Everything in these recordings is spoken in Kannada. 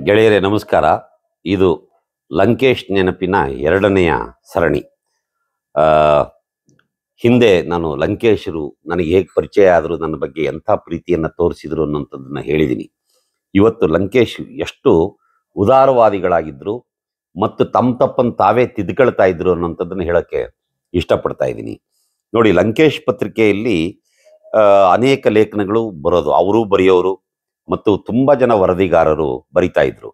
ಗೆಳೆಯರೇ ನಮಸ್ಕಾರ. ಇದು ಲಂಕೇಶ್ ನೆನಪಿನ ಎರಡನೆಯ ಸರಣಿ. ಆ, ಹಿಂದೆ ನಾನು ಲಂಕೇಶರು ನನಗೆ ಹೇಗೆ ಪರಿಚಯ ಆದರೂ, ನನ್ನ ಬಗ್ಗೆ ಎಂಥ ಪ್ರೀತಿಯನ್ನು ತೋರಿಸಿದ್ರು ಅನ್ನೋಂಥದ್ದನ್ನು ಹೇಳಿದ್ದೀನಿ. ಇವತ್ತು ಲಂಕೇಶ್ ಎಷ್ಟು ಉದಾರವಾದಿಗಳಾಗಿದ್ದರು ಮತ್ತು ತಮ್ಮ ತಪ್ಪನ್ನು ತಾವೇ ತಿದ್ಕೊಳ್ತಾ ಇದ್ರು ಅನ್ನೋಂಥದ್ದನ್ನು ಹೇಳೋಕ್ಕೆ ಇಷ್ಟಪಡ್ತಾ ಇದ್ದೀನಿ. ನೋಡಿ, ಲಂಕೇಶ್ ಪತ್ರಿಕೆಯಲ್ಲಿ ಅನೇಕ ಲೇಖನಗಳು ಬರೋದು, ಅವರೂ ಬರೆಯೋರು ಮತ್ತು ತುಂಬ ಜನ ವರದಿಗಾರರು ಬರಿತಾ ಇದ್ರು.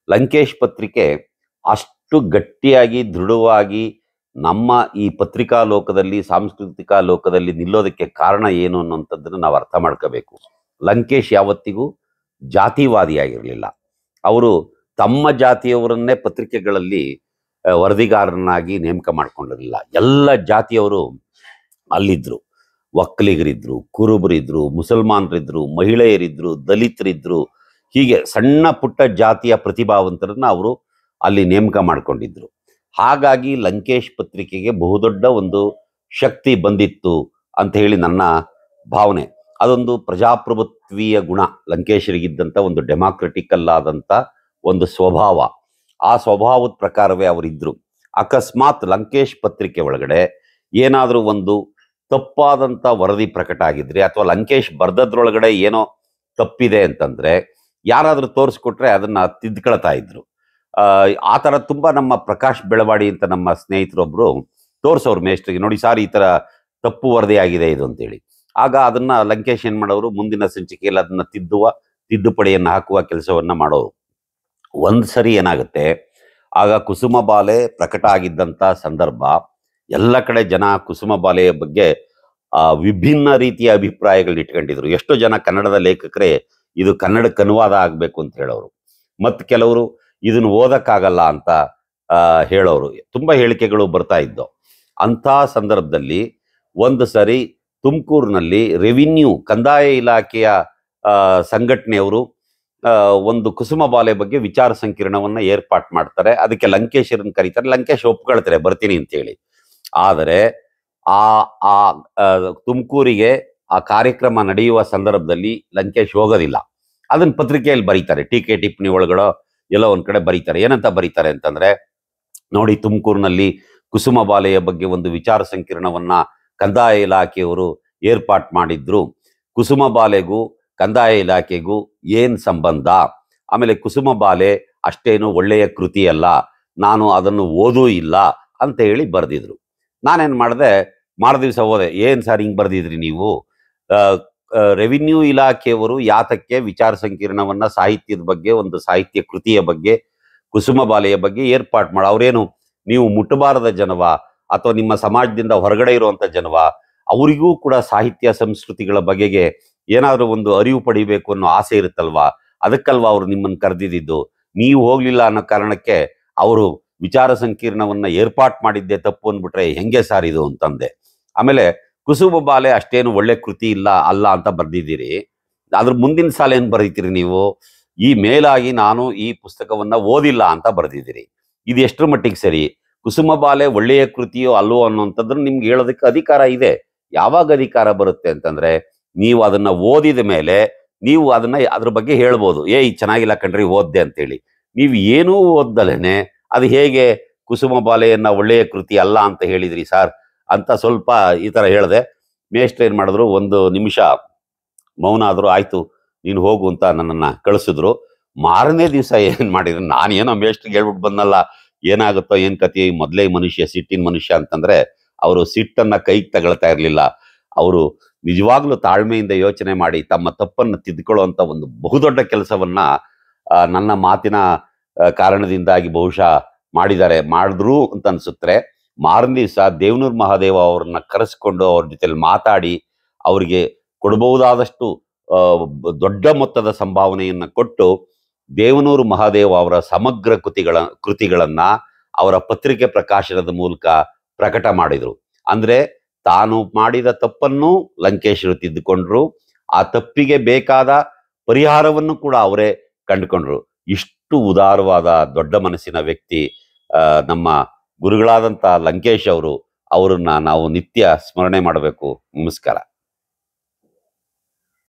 ಲಂಕೇಶ್ ಪತ್ರಿಕೆ ಅಷ್ಟು ಗಟ್ಟಿಯಾಗಿ ದೃಢವಾಗಿ ನಮ್ಮ ಈ ಪತ್ರಿಕಾ ಲೋಕದಲ್ಲಿ, ಸಾಂಸ್ಕೃತಿಕ ಲೋಕದಲ್ಲಿ ನಿಲ್ಲೋದಕ್ಕೆ ಕಾರಣ ಏನು ಅನ್ನೋಂಥದ್ದನ್ನು ನಾವು ಅರ್ಥ ಮಾಡ್ಕೋಬೇಕು. ಲಂಕೇಶ್ ಯಾವತ್ತಿಗೂ ಜಾತಿವಾದಿಯಾಗಿರಲಿಲ್ಲ. ಅವರು ತಮ್ಮ ಜಾತಿಯವರನ್ನೇ ಪತ್ರಿಕೆಗಳಲ್ಲಿ ವರದಿಗಾರನಾಗಿ ನೇಮಕ ಮಾಡ್ಕೊಂಡಿರಲಿಲ್ಲ. ಎಲ್ಲ ಜಾತಿಯವರು ಅಲ್ಲಿದ್ದರು. ಒಕ್ಕಲಿಗರಿದ್ರು, ಕುರುಬರಿದ್ರು, ಮುಸಲ್ಮಾನರಿದ್ರು, ಮಹಿಳೆಯರಿದ್ರು, ದಲಿತರಿದ್ರು, ಹೀಗೆ ಸಣ್ಣ ಪುಟ್ಟ ಜಾತಿಯ ಪ್ರತಿಭಾವಂತರನ್ನ ಅವರು ಅಲ್ಲಿ ನೇಮಕ ಮಾಡಿಕೊಂಡಿದ್ರು. ಹಾಗಾಗಿ ಲಂಕೇಶ್ ಪತ್ರಿಕೆಗೆ ಬಹುದೊಡ್ಡ ಒಂದು ಶಕ್ತಿ ಬಂದಿತ್ತು ಅಂತ ಹೇಳಿ ನನ್ನ ಭಾವನೆ. ಅದೊಂದು ಪ್ರಜಾಪ್ರಭುತ್ವೀಯ ಗುಣ ಲಂಕೇಶರಿಗಿದ್ದಂಥ ಒಂದು ಡೆಮಾಕ್ರೆಟಿಕಲ್ ಆದಂಥ ಒಂದು ಸ್ವಭಾವ. ಆ ಸ್ವಭಾವದ ಪ್ರಕಾರವೇ ಅವರಿದ್ದರು. ಅಕಸ್ಮಾತ್ ಲಂಕೇಶ್ ಪತ್ರಿಕೆ ಒಳಗಡೆ ಏನಾದರೂ ಒಂದು ತಪ್ಪಾದಂಥ ವರದಿ ಪ್ರಕಟ ಆಗಿದ್ರೆ, ಅಥವಾ ಲಂಕೇಶ್ ಬರ್ದದ್ರೊಳಗಡೆ ಏನೋ ತಪ್ಪಿದೆ ಅಂತಂದರೆ ಯಾರಾದರೂ ತೋರಿಸ್ಕೊಟ್ರೆ ಅದನ್ನು ತಿದ್ಕೊಳ್ತಾ ಇದ್ರು. ಆ ಥರ ತುಂಬ ನಮ್ಮ ಪ್ರಕಾಶ್ ಬೆಳವಾಡಿ ಅಂತ ನಮ್ಮ ಸ್ನೇಹಿತರೊಬ್ಬರು ತೋರಿಸೋರು ಮೇಸ್ಟ್ರಿಗೆ, ನೋಡಿ ಸಾರ್ ಈ ಥರ ತಪ್ಪು ವರದಿ ಆಗಿದೆ ಇದು ಅಂತೇಳಿ. ಆಗ ಅದನ್ನು ಲಂಕೇಶ್ ಏನು ಮಾಡೋರು, ಮುಂದಿನ ಸಂಚಿಕೆಯಲ್ಲಿ ಅದನ್ನು ತಿದ್ದುಪಡಿಯನ್ನು ಹಾಕುವ ಕೆಲಸವನ್ನು ಮಾಡೋರು. ಒಂದು ಸರಿ ಏನಾಗುತ್ತೆ, ಆಗ ಕುಸುಮ ಬಾಲೆ ಪ್ರಕಟ ಆಗಿದ್ದಂಥ ಸಂದರ್ಭ, ಎಲ್ಲ ಕಡೆ ಜನ ಕುಸುಮ ಬಾಲೆಯ ಬಗ್ಗೆ ವಿಭಿನ್ನ ರೀತಿಯ ಅಭಿಪ್ರಾಯಗಳನ್ನ ಇಟ್ಕೊಂಡಿದ್ರು. ಎಷ್ಟೋ ಜನ ಕನ್ನಡದ ಲೇಖಕರೇ ಇದು ಕನ್ನಡಕ್ಕೆ ಅನುವಾದ ಆಗಬೇಕು ಅಂತ ಹೇಳೋರು, ಮತ್ತು ಕೆಲವರು ಇದನ್ನು ಓದಕ್ಕಾಗಲ್ಲ ಅಂತ ಹೇಳೋರು. ತುಂಬ ಹೇಳಿಕೆಗಳು ಬರ್ತಾ ಇದ್ದವು. ಅಂಥ ಸಂದರ್ಭದಲ್ಲಿ ಒಂದು ಸರಿ ತುಮಕೂರಿನಲ್ಲಿ ರೆವಿನ್ಯೂ ಕಂದಾಯ ಇಲಾಖೆಯ ಸಂಘಟನೆಯವರು ಒಂದು ಕುಸುಮ ಬಾಲೆ ಬಗ್ಗೆ ವಿಚಾರ ಸಂಕಿರಣವನ್ನು ಏರ್ಪಾಟ್ ಮಾಡ್ತಾರೆ. ಅದಕ್ಕೆ ಲಂಕೇಶರನ್ನು ಕರೀತಾರೆ. ಲಂಕೇಶ್ ಒಪ್ಕೊಳ್ತಾರೆ ಬರ್ತೀನಿ ಅಂತೇಳಿ. ಆದರೆ ಆ ತುಮಕೂರಿಗೆ ಆ ಕಾರ್ಯಕ್ರಮ ನಡೆಯುವ ಸಂದರ್ಭದಲ್ಲಿ ಲಂಕೇಶ್ ಹೋಗೋದಿಲ್ಲ. ಅದನ್ನು ಪತ್ರಿಕೆಯಲ್ಲಿ ಬರೀತಾರೆ, ಟೀಕೆ ಟಿಪ್ಪಣಿ ಒಳಗಡೆ ಎಲ್ಲೋ ಒಂದು ಕಡೆ ಬರೀತಾರೆ. ಏನಂತ ಬರೀತಾರೆ ಅಂತಂದರೆ, ನೋಡಿ ತುಮಕೂರಿನಲ್ಲಿ ಕುಸುಮ ಬಾಲೆಯ ಬಗ್ಗೆ ಒಂದು ವಿಚಾರ ಸಂಕಿರಣವನ್ನು ಕಂದಾಯ ಇಲಾಖೆಯವರು ಏರ್ಪಾಟ್ ಮಾಡಿದ್ರು. ಕುಸುಮ ಬಾಲೆಗೂ ಕಂದಾಯ ಇಲಾಖೆಗೂ ಏನು ಸಂಬಂಧ? ಆಮೇಲೆ ಕುಸುಮ ಬಾಲೆ ಅಷ್ಟೇನು ಒಳ್ಳೆಯ ಕೃತಿ ಅಲ್ಲ, ನಾನು ಅದನ್ನು ಓದೂ ಇಲ್ಲ ಅಂತ ಹೇಳಿ ಬರೆದಿದ್ರು. ನಾನೇನು ಮಾಡಿದೆ, ದಿವಸ ಹೋದೆ, ಏನು ಸರ್ ಹಿಂಗೆ ಬರೆದಿದ್ರಿ ನೀವು? ರೆವಿನ್ಯೂ ಇಲಾಖೆಯವರು ಯಾತಕ್ಕೆ ವಿಚಾರ ಸಂಕಿರಣವನ್ನು ಸಾಹಿತ್ಯದ ಬಗ್ಗೆ, ಒಂದು ಸಾಹಿತ್ಯ ಕೃತಿಯ ಬಗ್ಗೆ, ಕುಸುಮ ಬಾಲೆಯ ಬಗ್ಗೆ ಏರ್ಪಾಟ್ ಅವರೇನು ನೀವು ಮುಟ್ಟಬಾರದ ಜನವ, ಅಥವಾ ನಿಮ್ಮ ಸಮಾಜದಿಂದ ಹೊರಗಡೆ ಇರುವಂಥ ಜನವ? ಅವರಿಗೂ ಕೂಡ ಸಾಹಿತ್ಯ ಸಂಸ್ಕೃತಿಗಳ ಬಗೆಗೆ ಏನಾದರೂ ಒಂದು ಅರಿವು ಪಡಿಬೇಕು ಅನ್ನೋ ಆಸೆ ಇರುತ್ತಲ್ವಾ? ಅದಕ್ಕಲ್ವಾ ಅವರು ನಿಮ್ಮನ್ನು ಕರೆದಿದ್ದು? ನೀವು ಹೋಗಲಿಲ್ಲ ಅನ್ನೋ ಕಾರಣಕ್ಕೆ ಅವರು ವಿಚಾರ ಸಂಕಿರಣವನ್ನು ಏರ್ಪಾಟ್ ಮಾಡಿದ್ದೆ ತಪ್ಪು ಅಂದ್ಬಿಟ್ರೆ ಹೆಂಗೆ ಸಾರ್ ಇದು ಅಂತಂದೆ. ಆಮೇಲೆ ಕುಸುಮ ಬಾಲೆ ಅಷ್ಟೇನು ಒಳ್ಳೆ ಕೃತಿ ಅಲ್ಲ ಅಂತ ಬರೆದಿದ್ದೀರಿ, ಅದ್ರ ಮುಂದಿನ ಸಾಲ ಏನು ಬರೀತೀರಿ ನೀವು? ಈ ಮೇಲಾಗಿ ನಾನು ಈ ಪುಸ್ತಕವನ್ನು ಓದಿಲ್ಲ ಅಂತ ಬರೆದಿದ್ದೀರಿ. ಇದು ಎಷ್ಟರ ಮಟ್ಟಿಗೆ ಸರಿ? ಕುಸುಮ ಬಾಲೆ ಒಳ್ಳೆಯ ಕೃತಿಯೋ ಅಲ್ಲೋ ಅನ್ನೋಂಥದ್ದನ್ನು ನಿಮ್ಗೆ ಹೇಳೋದಕ್ಕೆ ಅಧಿಕಾರ ಇದೆ. ಯಾವಾಗ ಅಧಿಕಾರ ಬರುತ್ತೆ ಅಂತಂದರೆ, ನೀವು ಅದನ್ನು ಓದಿದ ಮೇಲೆ ನೀವು ಅದ್ರ ಬಗ್ಗೆ ಹೇಳ್ಬೋದು, ಚೆನ್ನಾಗಿಲ್ಲ ಕಣ್ರಿ ಓದ್ದೆ ಅಂತೇಳಿ. ನೀವು ಏನೂ ಓದ್ದಲೇನೆ ಅದು ಹೇಗೆ ಕುಸುಮ ಬಾಲೆಯನ್ನು ಒಳ್ಳೆಯ ಕೃತಿ ಅಲ್ಲ ಅಂತ ಹೇಳಿದ್ರಿ ಸಾರ್ ಅಂತ ಸ್ವಲ್ಪ ಈ ಥರ ಹೇಳಿದೆ. ಮೇಷ್ಟ್ರು ಏನು ಮಾಡಿದ್ರು, ಒಂದು ನಿಮಿಷ ಮೌನ ಆದರೂ, ಆಯಿತು ನೀನು ಹೋಗು ಅಂತ ನನ್ನನ್ನು ಕಳಿಸಿದ್ರು. ಮಾರನೇ ದಿವಸ ಏನು ಮಾಡಿದ್ರು, ನಾನೇನೋ ಮೇಷ್ಟ್ರಿಗೆ ಹೇಳ್ಬಿಟ್ಟು ಬಂದಲ್ಲ, ಏನಾಗುತ್ತೋ ಏನು ಕತಿ, ಮೊದಲೇ ಮನುಷ್ಯ ಸಿಟ್ಟಿನ ಮನುಷ್ಯ ಅಂತಂದರೆ ಅವರು ಸಿಟ್ಟನ್ನು ಕೈಗೆ ತಗೊಳ್ತಾ ಇರಲಿಲ್ಲ. ಅವರು ನಿಜವಾಗ್ಲೂ ತಾಳ್ಮೆಯಿಂದ ಯೋಚನೆ ಮಾಡಿ ತಮ್ಮ ತಪ್ಪನ್ನು ತಿದ್ದುಕೊಳ್ಳುವಂಥ ಒಂದು ಬಹುದೊಡ್ಡ ಕೆಲಸವನ್ನು ನನ್ನ ಮಾತಿನ ಕಾರಣದಿಂದಾಗಿ ಬಹುಶಃ ಮಾಡಿದ್ರು ಅಂತ ಅನ್ಸುತ್ತೆ. ಮಾರನೇ ದಿವಸ ದೇವನೂರು ಮಹಾದೇವ ಅವ್ರನ್ನ ಕರೆಸ್ಕೊಂಡು ಅವ್ರ ಜೊತೆಲಿ ಮಾತಾಡಿ ಅವರಿಗೆ ಕೊಡಬಹುದಾದಷ್ಟು ದೊಡ್ಡ ಮೊತ್ತದ ಸಂಭಾವನೆಯನ್ನು ಕೊಟ್ಟು ದೇವನೂರು ಮಹಾದೇವ ಅವರ ಸಮಗ್ರ ಕೃತಿಗಳನ್ನು ಅವರ ಪತ್ರಿಕೆ ಪ್ರಕಾಶನದ ಮೂಲಕ ಪ್ರಕಟ ಮಾಡಿದರು. ಅಂದರೆ ತಾನು ಮಾಡಿದ ತಪ್ಪನ್ನು ಲಂಕೇಶರು ತಿದ್ದುಕೊಂಡ್ರು, ಆ ತಪ್ಪಿಗೆ ಬೇಕಾದ ಪರಿಹಾರವನ್ನು ಕೂಡ ಅವರೇ ಕಂಡುಕೊಂಡ್ರು. ಇಷ್ಟು ಉದಾರವಾದ ದೊಡ್ಡ ಮನಸ್ಸಿನ ವ್ಯಕ್ತಿ ನಮ್ಮ ಗುರುಗಳಾದಂಥ ಲಂಕೇಶ್ ಅವರನ್ನ ನಾವು ನಿತ್ಯ ಸ್ಮರಣೆ ಮಾಡಬೇಕು. ನಮಸ್ಕಾರ.